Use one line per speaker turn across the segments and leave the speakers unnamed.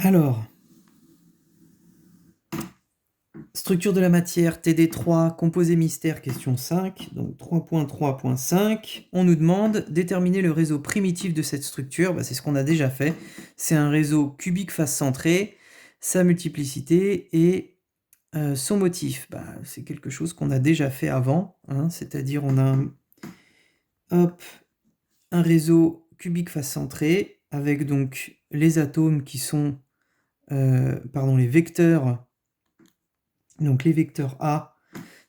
Alors, structure de la matière, TD3, composé mystère, question 5. Donc 3.3.5. On nous demande déterminer le réseau primitif de cette structure. C'est ce qu'on a déjà fait. C'est un réseau cubique face centrée, sa multiplicité et son motif. C'est quelque chose qu'on a déjà fait avant. C'est-à-dire on a un réseau cubique face centrée avec donc les atomes qui sont les vecteurs. Donc les vecteurs A,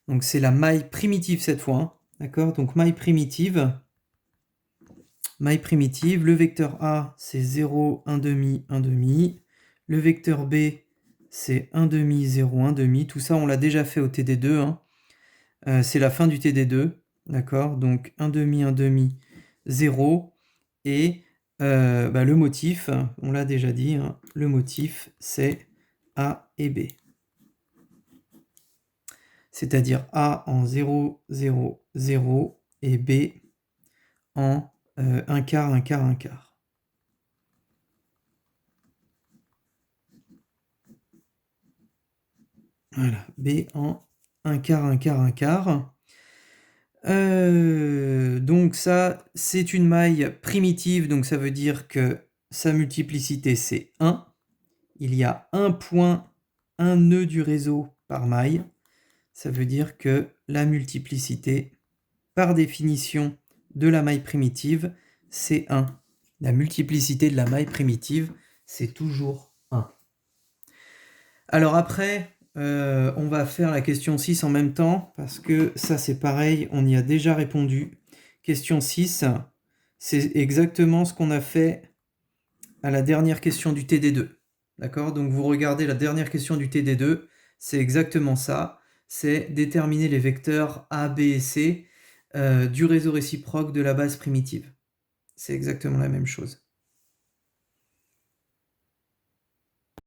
donc c'est la maille primitive cette fois, d'accord? Donc maille primitive, le vecteur A c'est 0, 1 demi, 1 demi, le vecteur B c'est 1 demi, 0, 1 demi, tout ça on l'a déjà fait au TD2, c'est la fin du TD2, d'accord? Donc 1 demi, 0, et le motif, on l'a déjà dit, le motif c'est A et B. C'est-à-dire A en 0, 0, 0 et B en 1 quart, 1 quart, 1 quart. Voilà, B en 1 quart, 1 quart, 1 quart. Donc ça, c'est une maille primitive, donc ça veut dire que sa multiplicité c'est 1. Il y a un point, un nœud du réseau par maille. Ça veut dire que la multiplicité, par définition, de la maille primitive, c'est 1. La multiplicité de la maille primitive, c'est toujours 1. Alors après, on va faire la question 6 en même temps, parce que ça c'est pareil, on y a déjà répondu. Question 6, c'est exactement ce qu'on a fait à la dernière question du TD2. D'accord? Donc vous regardez la dernière question du TD2, c'est exactement ça. C'est déterminer les vecteurs A, B et C du réseau réciproque de la base primitive. C'est exactement la même chose.